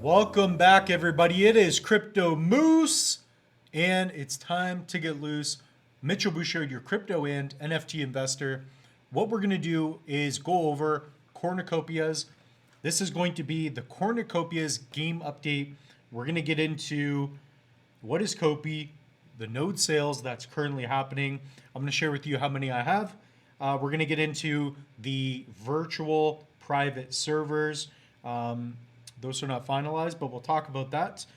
Welcome back, everybody. It is Crypto Moose, and it's time to get loose. Mitchell Bouchard, your crypto and NFT investor. What we're going to do is go over Cornucopias. This is going to be the Cornucopias game update. We're going to get into what is Copi, the node sales that's currently happening. I'm going to share with you how many I have. We're going to get into the virtual private servers. Those are not finalized, but we'll talk about that.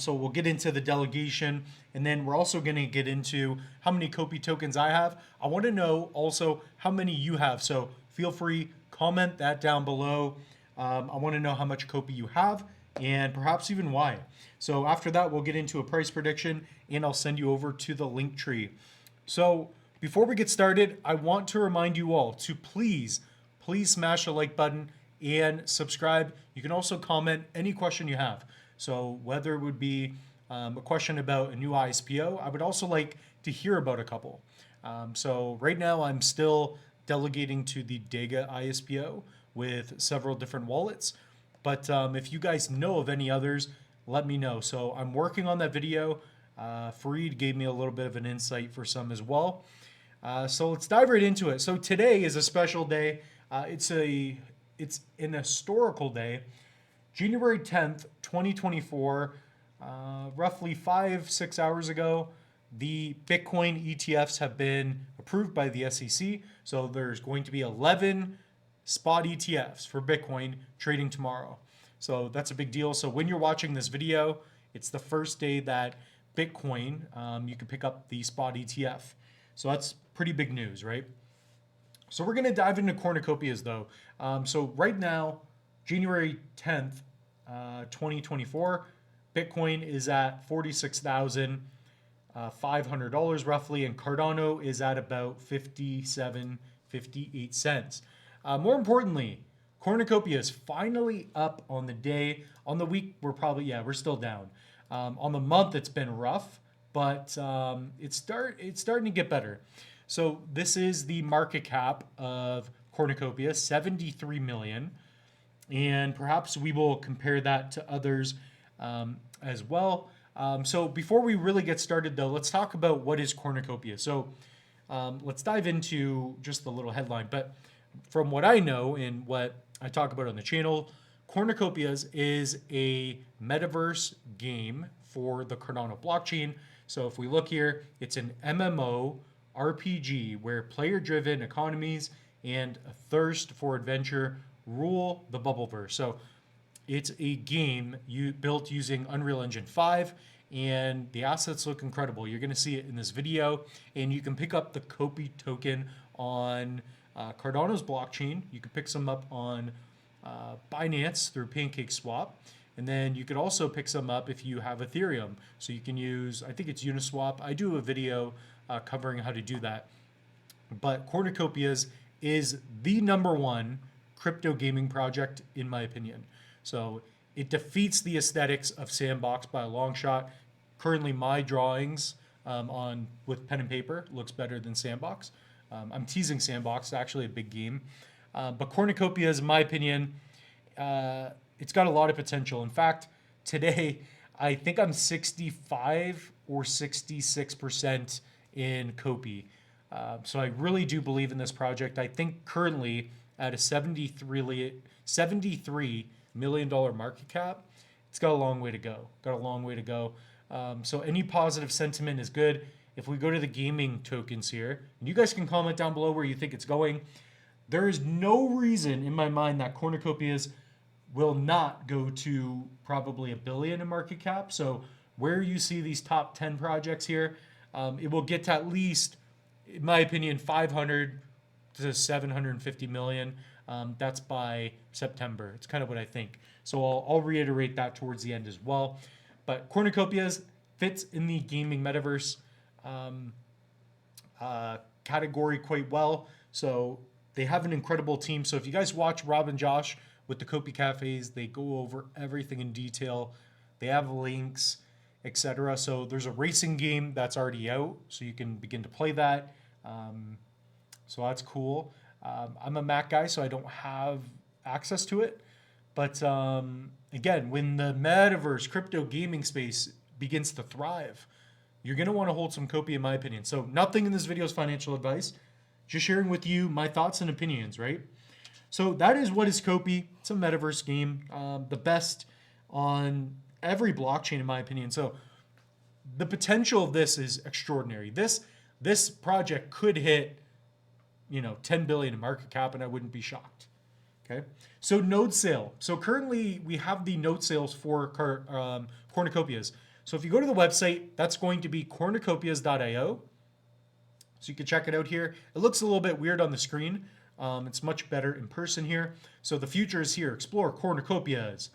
So we'll get into the delegation, and then we're also going to get into how many Copi tokens I have. I want to know also how many you have, so feel free, comment that down below. I want to know how much Copi you have and perhaps even why. So after that, we'll get into a price prediction, and I'll send you over to the link tree. So before we get started, I want to remind you all to please smash the like button and subscribe. You can also comment any question you have. So whether it would be a question about a new ISPO, I would also like to hear about a couple. So right now I'm still delegating to the Delegate ISPO with several different wallets. But if you guys know of any others, let me know. So I'm working on that video. Fareed gave me a little bit of an insight for some as well. So let's dive right into it. So today is a special day. It's an historical day. January 10th, 2024, roughly 5-6 hours ago, the Bitcoin ETFs have been approved by the SEC. So there's going to be 11 spot ETFs for Bitcoin trading tomorrow. So that's a big deal. So when you're watching this video, it's the first day that Bitcoin, you can pick up the spot ETF. So that's pretty big news, right? So we're going to dive into Cornucopias though. So right now, January 10th, 2024, Bitcoin is at $46,500 roughly, and Cardano is at about 58 cents. More importantly, Cornucopia is finally up on the day. On the week, we're still down. On the month, it's been rough, but it's starting to get better. So this is the market cap of Cornucopia, 73 million. And perhaps we will compare that to others as well. So before we really get started though, let's talk about what is Cornucopia. So let's dive into just the little headline. But from what I know and what I talk about on the channel, Cornucopias is a metaverse game for the Cardano blockchain. So if we look here, it's an MMO RPG where player-driven economies and a thirst for adventure rule the bubbleverse. So it's a game built using Unreal Engine 5, and the assets look incredible. You're going to see it in this video, and you can pick up the Copi token on Cardano's blockchain. You can pick some up on Binance through PancakeSwap. And then you could also pick some up if you have Ethereum. So you can use, I think it's Uniswap. I do a video covering how to do that. But Cornucopias is the #1 crypto gaming project, in my opinion. So it defeats the aesthetics of Sandbox by a long shot. Currently, my drawings with pen and paper looks better than Sandbox. I'm teasing Sandbox. It's actually a big game. But Cornucopias, in my opinion, it's got a lot of potential. In fact, today, I think I'm 65 or 66% in Copi. So I really do believe in this project. I think currently at a $73 million market cap, it's got a long way to go. So any positive sentiment is good. If we go to the gaming tokens here, and you guys can comment down below where you think it's going. There is no reason in my mind that Cornucopias will not go to probably $1 billion in market cap. So where you see these top 10 projects here, it will get to at least, in my opinion, 500 to 750 million. That's by September. It's kind of what I think. So I'll reiterate that towards the end as well. But Cornucopias fits in the gaming metaverse category quite well. So they have an incredible team. So if you guys watch Rob and Josh with the Copi Cafes, they go over everything in detail. They have links, etc. So there's a racing game that's already out, so you can begin to play that. So that's cool. I'm a Mac guy, so I don't have access to it, But again, when the metaverse crypto gaming space begins to thrive, you're going to want to hold some Copi, in my opinion. So nothing in this video is financial advice, just sharing with you my thoughts and opinions, right? So that is what is Copi. It's a metaverse game, the best on every blockchain, in my opinion. So the potential of this is extraordinary. This project could hit, 10 billion in market cap, and I wouldn't be shocked. Okay. So node sale. So currently we have the node sales for Cornucopias. So if you go to the website, that's going to be cornucopias.io. So you can check it out here. It looks a little bit weird on the screen. It's much better in person here. So the future is here. Explore Cornucopias.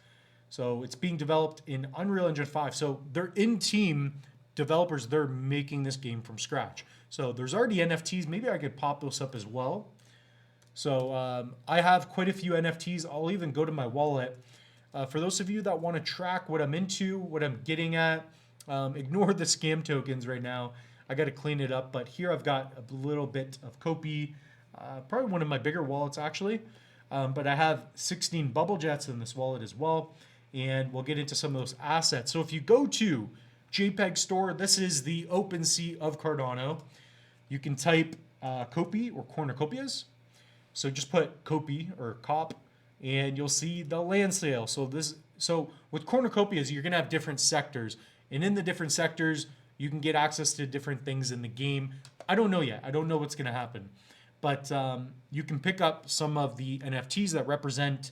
So it's being developed in Unreal Engine 5. So they're in-team developers. They're making this game from scratch. So there's already NFTs. Maybe I could pop those up as well. So I have quite a few NFTs. I'll even go to my wallet. For those of you that want to track what I'm into, what I'm getting at, ignore the scam tokens right now. I got to clean it up. But here I've got a little bit of Copi, probably one of my bigger wallets actually. But I have 16 bubble jets in this wallet as well. And we'll get into some of those assets. So if you go to JPEG Store, this is the OpenSea of Cardano. You can type Copi or Cornucopias. So just put Copi or COP, and you'll see the land sale. So with Cornucopias, you're gonna have different sectors, and in the different sectors, you can get access to different things in the game. I don't know yet. I don't know what's gonna happen, but you can pick up some of the NFTs that represent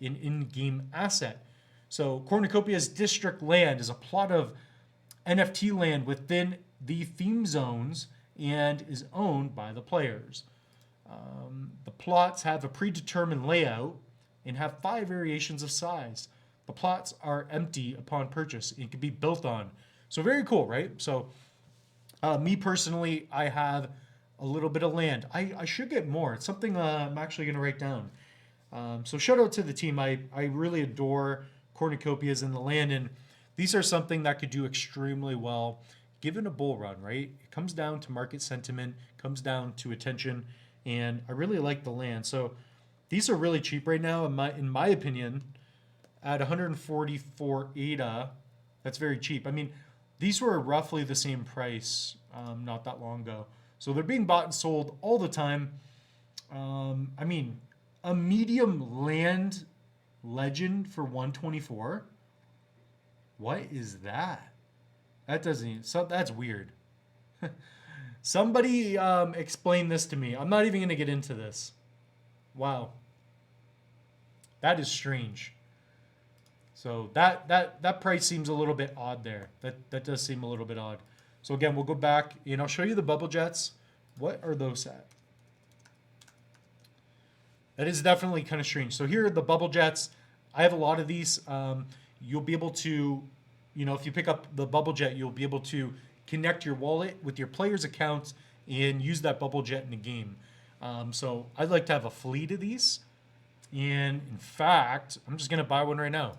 an in-game asset. So Cornucopias District Land is a plot of NFT land within the theme zones and is owned by the players. The plots have a predetermined layout and have 5 variations of size. The plots are empty upon purchase and can be built on. So very cool, right? So me personally, I have a little bit of land. I should get more. It's something I'm actually going to write down. So shout out to the team. I really adore Cornucopias and the land, and these are something that could do extremely well given a bull run, right? It comes down to market sentiment, comes down to attention, and I really like the land. So these are really cheap right now, in my opinion, at 144 ADA. That's very cheap. I mean, these were roughly the same price not that long ago. So they're being bought and sold all the time. I mean, a medium land legend for 124. What is that? That doesn't even, so that's weird. Somebody explain this to me. I'm not even going to get into this. Wow. That is strange. So that price seems a little bit odd there. That does seem a little bit odd. So again, we'll go back and I'll show you the bubble jets. What are those at? That is definitely kind of strange. So here are the bubble jets. I have a lot of these. You'll be able to, if you pick up the bubble jet, you'll be able to connect your wallet with your player's accounts and use that bubble jet in the game. So I'd like to have a fleet of these. And in fact, I'm just going to buy one right now.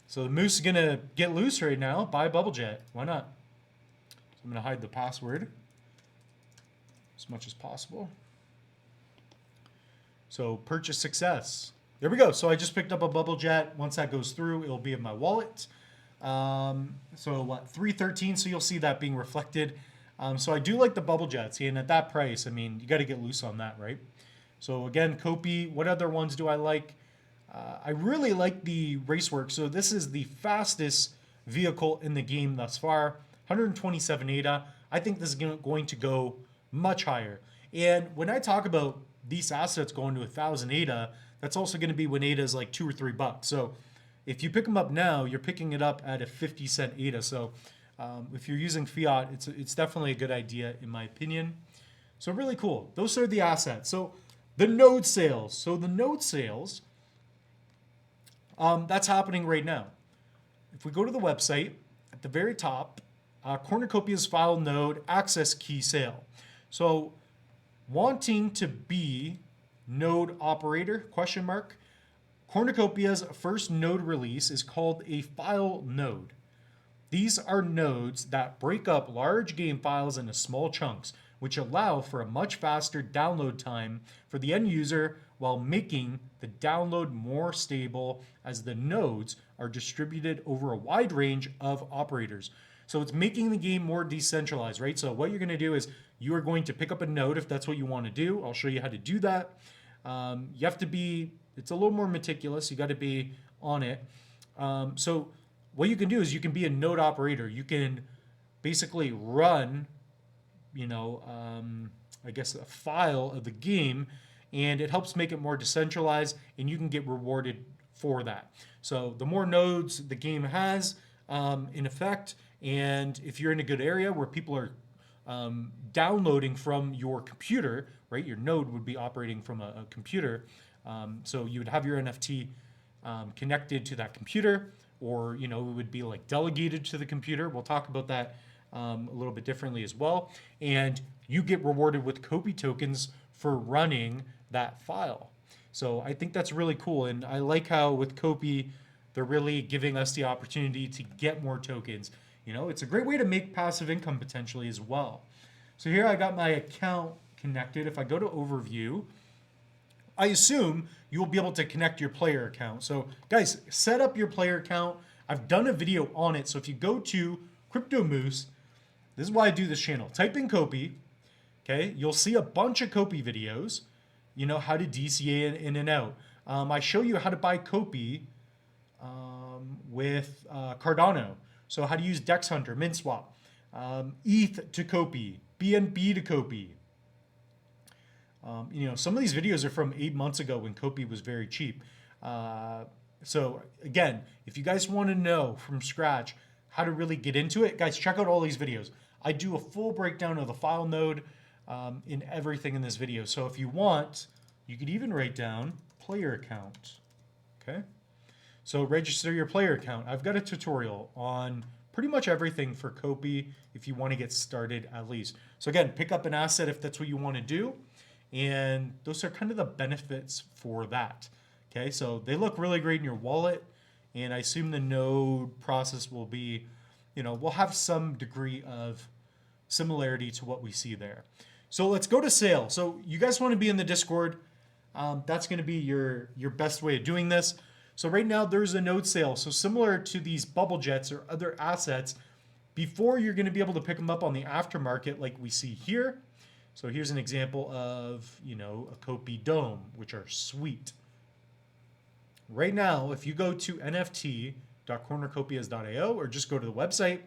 So the moose is going to get loose right now. Buy a bubble jet. Why not? So I'm going to hide the password as much as possible. So purchase success. There we go. So I just picked up a bubble jet. Once that goes through, it'll be in my wallet. So what, 313. So you'll see that being reflected. So I do like the bubble jets, and at that price, I mean, you got to get loose on that, right? So again, Copi. What other ones do I like? I really like the Racework. So this is the fastest vehicle in the game thus far. 127 ADA. I think this is going to go much higher. And when I talk about these assets going to 1,000 ADA, that's also going to be when ADA is like $2 or $3. So if you pick them up now, you're picking it up at a 50-cent ADA. So if you're using fiat, it's definitely a good idea in my opinion. So really cool. Those are the assets. So the node sales. So the node sales, that's happening right now. If we go to the website, at the very top, Cornucopias file node access key sale. So wanting to be node operator, question mark. Cornucopia's first node release is called a file node. These are nodes that break up large game files into small chunks, which allow for a much faster download time for the end user while making the download more stable as the nodes are distributed over a wide range of operators. So it's making the game more decentralized, right? So what you're going to do is you are going to pick up a node if that's what you want to do. I'll show you how to do that. You have to be, it's a little more meticulous. You got to be on it. So what you can do is you can be a node operator. You can basically run, I guess a file of the game, and it helps make it more decentralized, and you can get rewarded for that. So the more nodes the game has, in effect, and if you're in a good area where people are downloading from your computer, right? Your node would be operating from a computer. So you would have your NFT connected to that computer, or it would be like delegated to the computer. We'll talk about that a little bit differently as well. And you get rewarded with Copi tokens for running that file. So I think that's really cool. And I like how with Copi, they're really giving us the opportunity to get more tokens. It's a great way to make passive income potentially as well. So here I got my account connected. If I go to overview, I assume you'll be able to connect your player account. So guys, set up your player account. I've done a video on it. So if you go to Crypto Moose, this is why I do this channel. Type in Copi, okay? You'll see a bunch of Copi videos, how to DCA in and out. I show you how to buy Copi with Cardano. So how to use Dex Hunter, MintSwap, ETH to Copi, BNB to Copi. Some of these videos are from 8 months ago when Copi was very cheap. So again, if you guys want to know from scratch how to really get into it, guys, check out all these videos. I do a full breakdown of the file node in everything in this video. So if you want, you could even write down player account, okay? So register your player account. I've got a tutorial on pretty much everything for Copi if you want to get started at least. So again, pick up an asset if that's what you want to do. And those are kind of the benefits for that. Okay, so they look really great in your wallet. And I assume the node process will be, will have some degree of similarity to what we see there. So let's go to sale. So you guys want to be in the Discord. That's going to be your best way of doing this. So right now there's a node sale. So similar to these bubble jets or other assets, before you're going to be able to pick them up on the aftermarket like we see here. So here's an example of, a Copi Dome, which are sweet. Right now, if you go to nft.cornucopias.io or just go to the website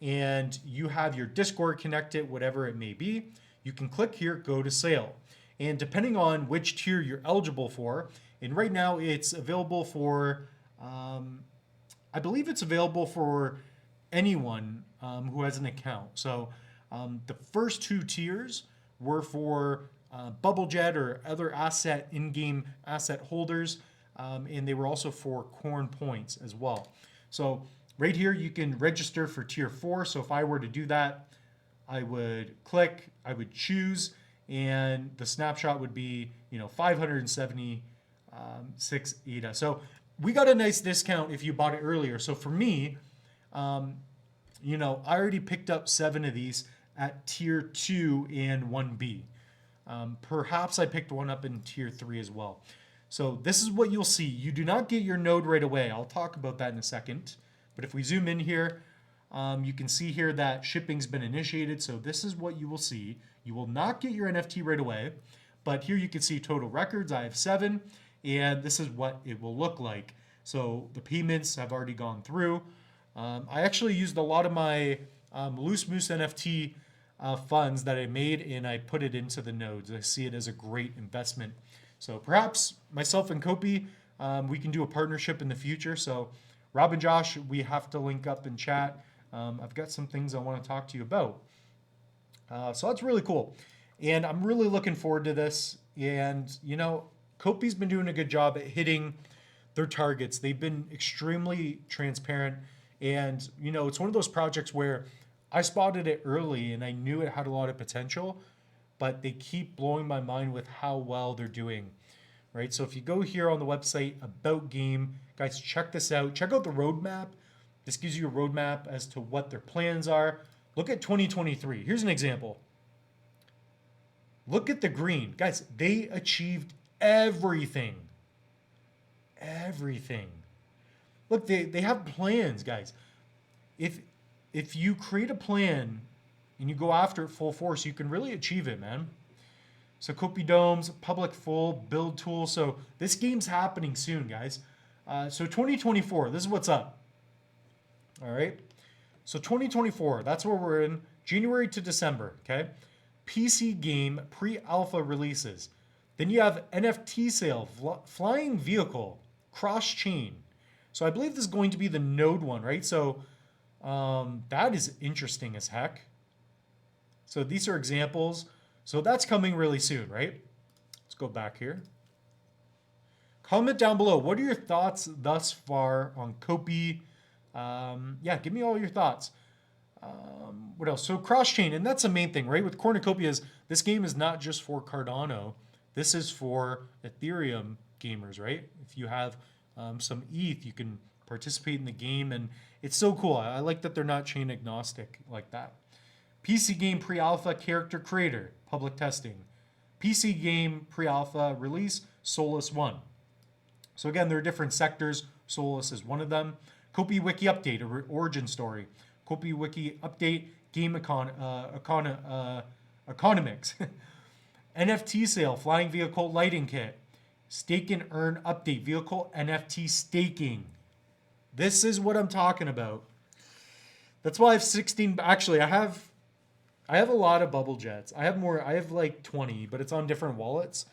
and you have your Discord connected, whatever it may be, you can click here, go to sale. And depending on which tier you're eligible for, and right now it's available for, I believe it's available for anyone who has an account. So the first 2 tiers were for Bubble Jet or other asset, in-game asset holders, and they were also for Corn points as well. So right here you can register for tier 4. So if I were to do that, I would click, I would choose, and the snapshot would be 576 ETA. So we got a nice discount if you bought it earlier. So for me, I already picked up 7 of these at tier 2 and 1B. Perhaps I picked one up in tier 3 as well. So this is what you'll see. You do not get your node right away. I'll talk about that in a second. But if we zoom in here, you can see here that shipping's been initiated. So this is what you will see. You will not get your NFT right away. But here you can see total records. I have 7. And this is what it will look like. So the payments have already gone through. I actually used a lot of my Loose Moose NFT funds that I made, and I put it into the nodes. I see it as a great investment. So perhaps myself and Copi, we can do a partnership in the future. So Rob and Josh, we have to link up and chat. I've got some things I want to talk to you about. So that's really cool. And I'm really looking forward to this. And, Copi's been doing a good job at hitting their targets. They've been extremely transparent. And, it's one of those projects where I spotted it early and I knew it had a lot of potential, but they keep blowing my mind with how well they're doing, right? So if you go here on the website, About Game, guys, check this out. Check out the roadmap. This gives you a roadmap as to what their plans are. Look at 2023. Here's an example. Look at the green. Guys, they achieved everything. Everything. Look, they have plans, guys. If you create a plan and you go after it full force, you can really achieve it, man. So Copi Domes, public full, build tool. So this game's happening soon, guys. So 2024, this is what's up. All right. So 2024, that's where we're in. January to December, okay? PC game pre-alpha releases. Then you have NFT sale, flying vehicle, cross-chain. So I believe this is going to be the node one, right? So that is interesting as heck. So these are examples. So that's coming really soon, right? Let's go back here. Comment down below. What are your thoughts thus far on Copi? Yeah, give me all your thoughts. What else? So cross-chain, and that's the main thing, right? With Cornucopias, this game is not just for Cardano. This is for Ethereum gamers, right? If you have some ETH, you can participate in the game, and it's so cool. I like that they're not chain agnostic like that. PC game pre-alpha character creator, public testing. PC game pre-alpha release, Solus 1. So again, there are different sectors. Solus is one of them. Copi Wiki update, origin story. Copi Wiki update, game economics. NFT sale, flying vehicle lighting kit. Stake and earn update, vehicle NFT staking. This is what I'm talking about. That's why I have 16. Actually, I have a lot of bubble jets. I have more. I have like 20, but it's on different wallets.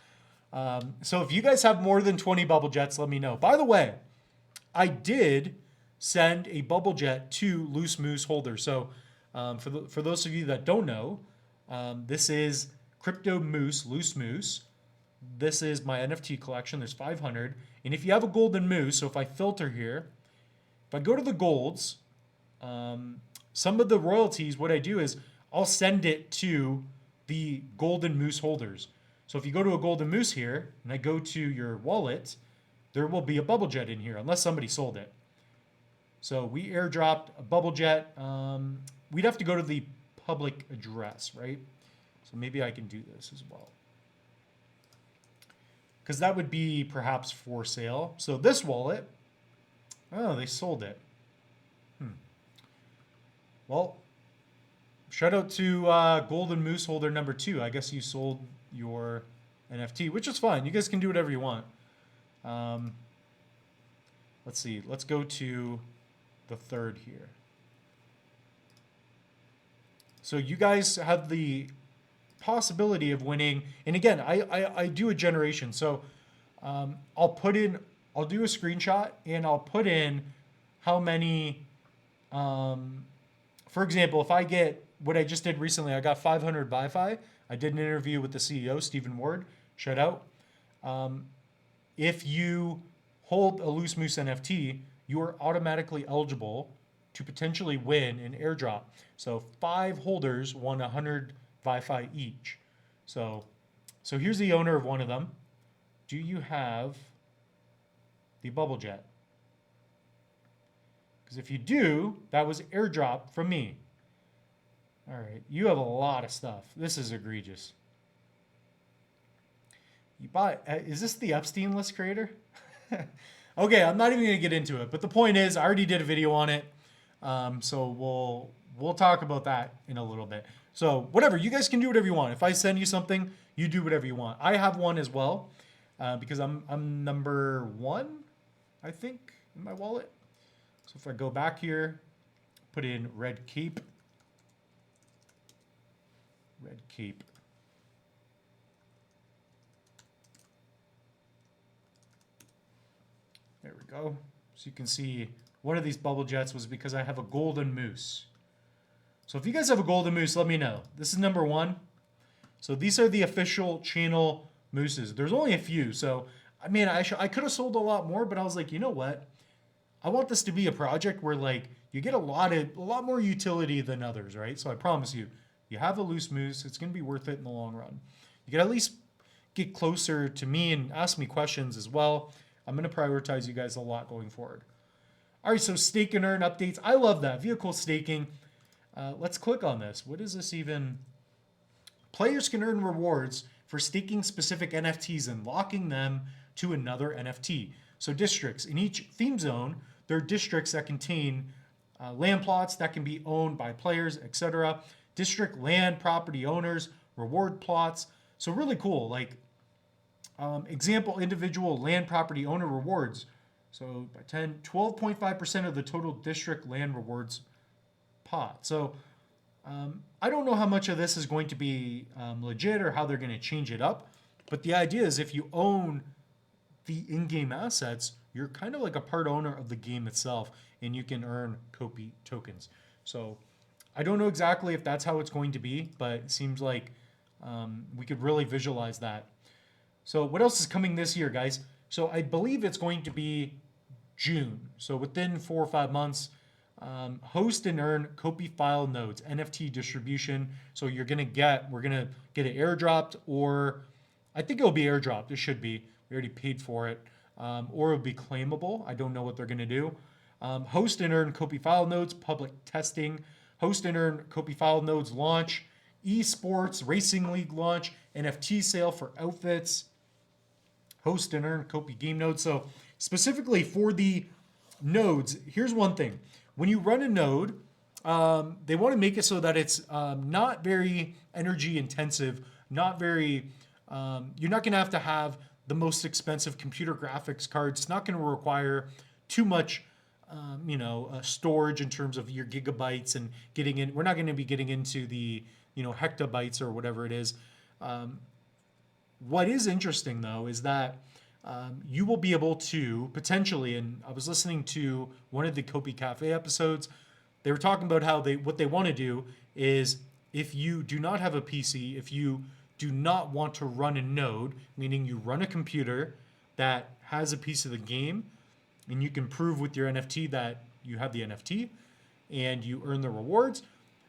So if you guys have more than 20 bubble jets, let me know. By the way, I did send a bubble jet to Loose Moose holder. So for those of you that don't know, this is Crypto Moose, Loose Moose. This is my NFT collection. There's 500. And if you have a golden moose, so if I filter here, if I go to the golds, some of the royalties, what I do is I'll send it to the golden moose holders. So if you go to a golden moose here and I go to your wallet, there will be a bubble jet in here unless somebody sold it. So we airdropped a bubble jet. We'd have to go to the public address, right? So maybe I can do this as well. Because that would be perhaps for sale. So this wallet, oh, they sold it. Well, shout out to Golden Moose holder number 2. I guess you sold your NFT, which is fine. You guys can do whatever you want. Let's see. Let's go to the third here. So you guys have the possibility of winning. And again, I do a generation. So I'll do a screenshot and I'll put in how many, for example, if I get what I just did recently, I got 500 Wi-Fi. I did an interview with the CEO, Stephen Ward, shout out. If you hold a Loose Moose NFT, you are automatically eligible to potentially win an airdrop. So 5 holders won 100 Wi-Fi each. So here's the owner of one of them. Do you have the bubble jet? Because if you do, that was airdrop from me. All right, you have a lot of stuff. This is egregious. You bought, is this the Epstein list creator? Okay, I'm not even gonna get into it, but the point is, I already did a video on it, so we'll talk about that in a little bit. So whatever, you guys can do whatever you want. If I send you something, you do whatever you want. I have one as well, because I'm number 1, I think, in my wallet. So if I go back here, put in REDCAPE. REDCAPE. There we go. So you can see one of these bubble jets was because I have a golden moose. So if you guys have a golden moose, let me know. This is number 1. So these are the official channel mooses. There's only a few. So I mean, I could have sold a lot more, but I was like, you know what? I want this to be a project where like you get a lot more utility than others, right? So I promise you, you have a Loose Moose, it's going to be worth it in the long run. You can at least get closer to me and ask me questions as well. I'm going to prioritize you guys a lot going forward. All right, so stake and earn updates. I love that. Vehicle staking. Let's click on this. What is this even Players can earn rewards for staking specific NFTs and locking them to another NFT. So districts. In each theme zone, there are districts that contain land plots that can be owned by players, etc. District land property owners, reward plots. So really cool. Like example, individual land property owner rewards. So by 12.5% of the total district land rewards pot. So I don't know how much of this is going to be legit or how they're going to change it up. But the idea is if you own the in-game assets, you're kind of like a part owner of the game itself, and you can earn Copi tokens. So I don't know exactly if that's how it's going to be, but it seems like we could really visualize that. So what else is coming this year, guys? So I believe it's going to be June. So within 4 or 5 months, host and earn Copi file nodes, NFT distribution. So we're gonna get it airdropped, or I think it'll be airdropped. It should be. We already paid for it, or it'll be claimable. I don't know what they're gonna do. Host and earn Copi file nodes, public testing. Host and earn Copi file nodes launch, esports racing league launch, NFT sale for outfits. Host and earn Copi game nodes. So specifically for the nodes, here's one thing. When you run a node, they want to make it so that it's not very energy intensive, not very, you're not going to have the most expensive computer graphics cards. It's not going to require too much, storage in terms of your gigabytes and getting in. We're not going to be getting into the, hectabytes or whatever it is. What is interesting though is that you will be able to potentially, and I was listening to one of the Copi Cafe episodes, they were talking about how what they want to do is if you do not have a PC, if you do not want to run a node, meaning you run a computer that has a piece of the game, and you can prove with your NFT that you have the NFT and you earn the rewards.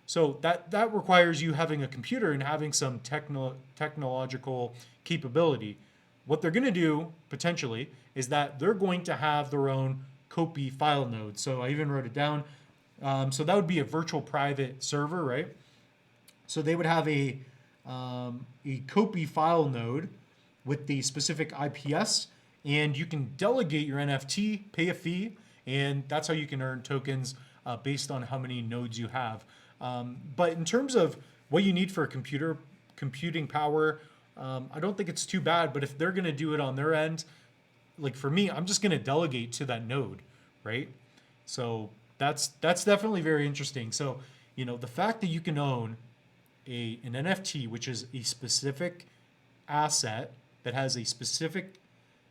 So that requires you having a computer and having some technological capability. What they're going to do potentially is that they're going to have their own Copi file node. So I even wrote it down. So that would be a virtual private server, right? So they would have a Copi file node with the specific IPS, and you can delegate your NFT, pay a fee, and that's how you can earn tokens based on how many nodes you have. But in terms of what you need for computing power, I don't think it's too bad. But if they're going to do it on their end, like for me, I'm just going to delegate to that node, right? So that's definitely very interesting. So, the fact that you can own an NFT, which is a specific asset that has a specific,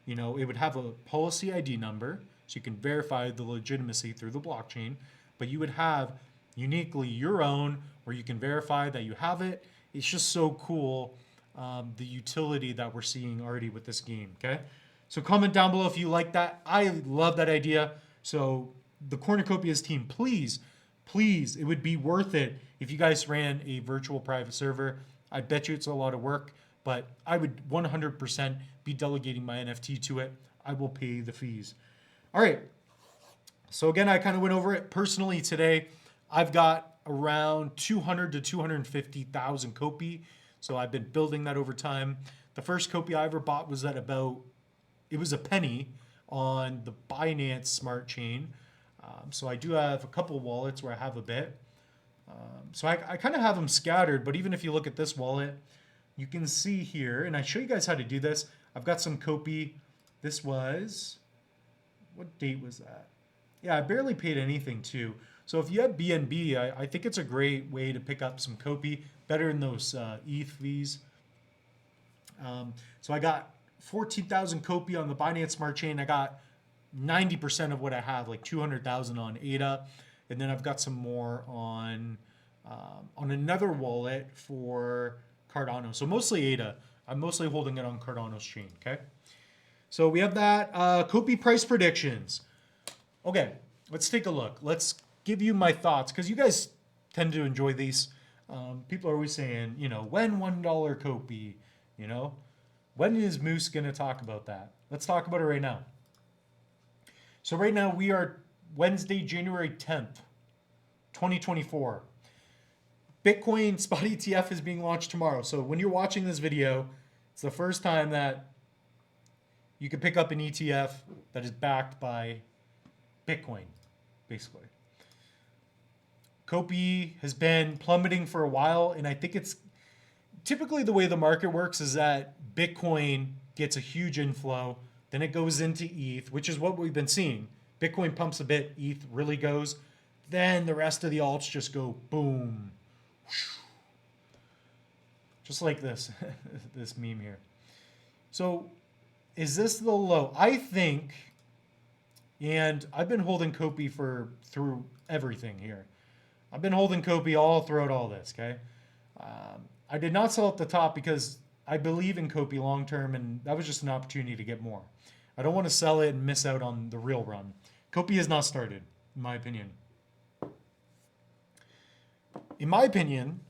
it would have a policy ID number, so you can verify the legitimacy through the blockchain, but you would have uniquely your own where you can verify that you have it. It's just so cool, the utility that we're seeing already with this game, okay? So comment down below if you like that. I love that idea. So the Cornucopias team, please, it would be worth it if you guys ran a virtual private server. I bet you it's a lot of work, but I would 100% be delegating my NFT to it. I will pay the fees. All right. So again, I kind of went over it personally today. I've got around 200 to 250,000 Copi. So I've been building that over time. The first Copi I ever bought was at it was a penny on the Binance Smart Chain. So I do have a couple wallets where I have a bit. So I kind of have them scattered, but even if you look at this wallet, you can see here, and I show you guys how to do this. I've got some Copi. This was, what date was that? Yeah, I barely paid anything too. So if you have BNB, I think it's a great way to pick up some Copi, better than those ETH fees. So I got 14,000 Copi on the Binance Smart Chain. I got 90% of what I have, like 200,000 on ADA, and then I've got some more on another wallet for Cardano. So mostly ADA. I'm mostly holding it on Cardano's chain. Okay. So we have that Copi price predictions. Okay, let's take a look. Let's give you my thoughts because you guys tend to enjoy these. People are always saying, when $1 Copi, when is Moose going to talk about that? Let's talk about it right now. So right now we are Wednesday, January 10th, 2024. Bitcoin spot ETF is being launched tomorrow. So when you're watching this video, it's the first time that you can pick up an ETF that is backed by Bitcoin, basically. Copi has been plummeting for a while, and I think it's typically the way the market works is that Bitcoin gets a huge inflow, then it goes into ETH, which is what we've been seeing. Bitcoin pumps a bit, ETH really goes, then the rest of the alts just go boom. Just like this, this meme here. So is this the low? I think, and I've been holding Copi through everything here. I've been holding Copi all throughout all this, okay? I did not sell at the top because I believe in Copi long term, and that was just an opportunity to get more. I don't want to sell it and miss out on the real run. Copi has not started, in my opinion. In my opinion,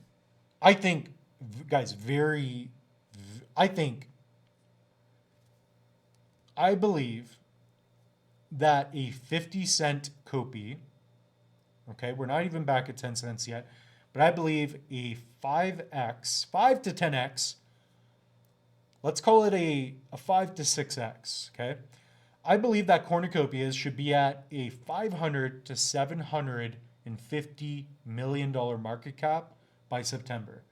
I think, guys, I believe that a 50-cent Copi, okay, we're not even back at 10 cents yet, but I believe a 5 to 10x, let's call it a 5 to 6x, okay? I believe that Cornucopias should be at a $500 to $750 million market cap by September.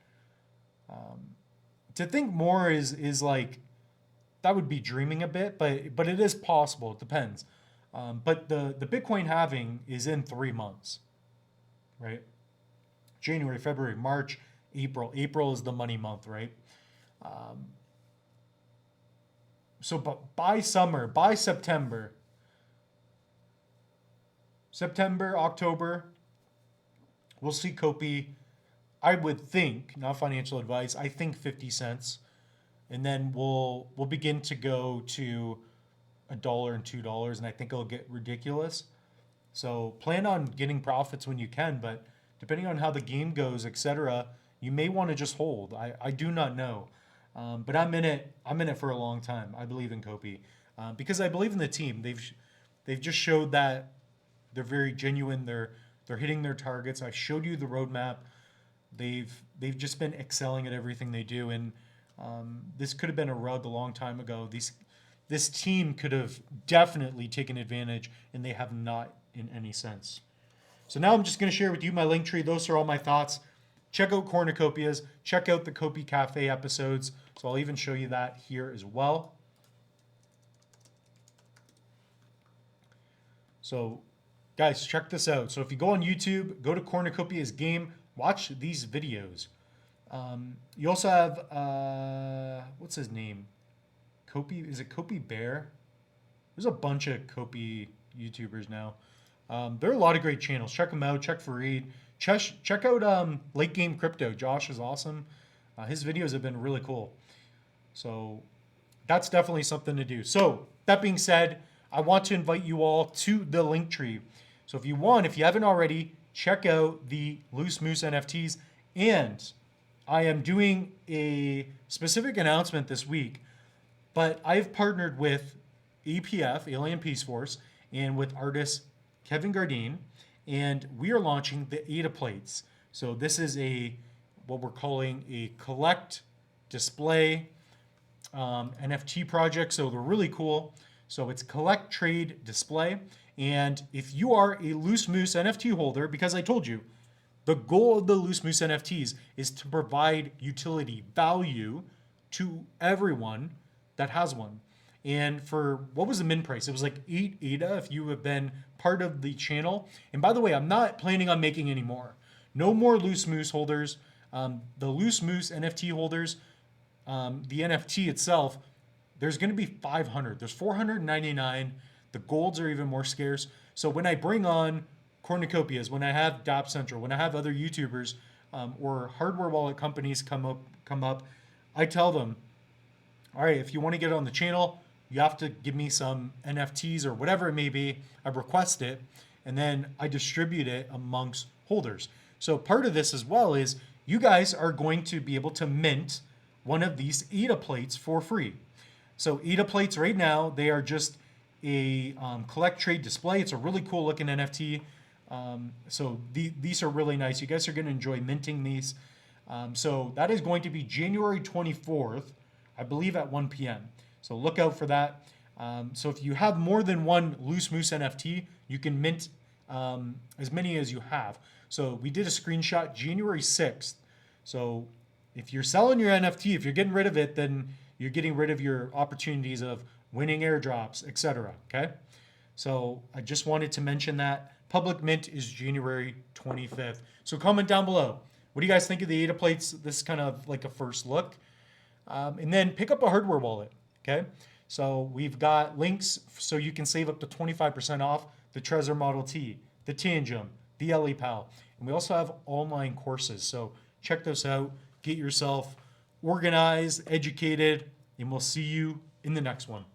To think more is like, that would be dreaming a bit, but it is possible. It depends. But the Bitcoin halving is in 3 months, right? January, February, March, April. April is the money month, right? But by summer, by September, October, we'll see Copi, I would think, not financial advice, I think 50 cents. And then we'll begin to go to $1 and $2, and I think it'll get ridiculous. So plan on getting profits when you can, but depending on how the game goes, etc., you may want to just hold. I do not know, but I'm in it for a long time. I believe in Copi because I believe in the team. They've just showed that they're very genuine. They're hitting their targets. I showed you the roadmap. They've just been excelling at everything they do, and this could have been a rug a long time ago. This team could have definitely taken advantage, and they have not in any sense. So now I'm just going to share with you my link tree. Those are all my thoughts. Check out Cornucopias. Check out the Copi Cafe episodes. So I'll even show you that here as well. So guys, check this out. So if you go on YouTube, go to Cornucopias game, watch these videos. You also have, what's his name? Copi, is it Copi Bear? There's a bunch of Copi YouTubers now. There are a lot of great channels. Check them out. Check Fareed. Check out Late Game Crypto. Josh is awesome. His videos have been really cool. So that's definitely something to do. So that being said, I want to invite you all to the link tree. So if you haven't already, check out the Loose Moose NFTs. And I am doing a specific announcement this week, but I've partnered with APF, Alien Peace Force, and with artist Kevin Gardine, and we are launching the ADA plates. So this is what we're calling a collect display NFT project. So they're really cool. So it's collect, trade, display. And if you are a Loose Moose NFT holder, because I told you, the goal of the Loose Moose NFTs is to provide utility value to everyone that has one. And for, what was the min price? It was like 8 ADA if you have been part of the channel. And by the way, I'm not planning on making any more. No more Loose Moose holders. The Loose Moose NFT holders, the NFT itself, there's going to be 500. There's 499. The golds are even more scarce. So when I bring on Cornucopias, when I have DApp Central, when I have other YouTubers or hardware wallet companies come up, I tell them, all right, if you want to get on the channel, you have to give me some NFTs or whatever it may be. I request it, and then I distribute it amongst holders. So part of this as well is you guys are going to be able to mint one of these ADA plates for free. So ADA plates right now, they are just a collect trade display. It's a really cool looking NFT. So these are really nice. You guys are going to enjoy minting these. So that is going to be January 24th, I believe at 1 p.m. So look out for that. So if you have more than one Loose Moose NFT, you can mint as many as you have. So we did a screenshot January 6th. So if you're selling your NFT, if you're getting rid of it, then you're getting rid of your opportunities of winning airdrops, etc. Okay? So I just wanted to mention that. Public mint is January 25th. So comment down below. What do you guys think of the ADA plates? This is kind of like a first look. And then pick up a hardware wallet, okay? So we've got links so you can save up to 25% off the Trezor Model T, the Tangem, the LEPAL. And we also have online courses. So check those out. Get yourself organized, educated, and we'll see you in the next one.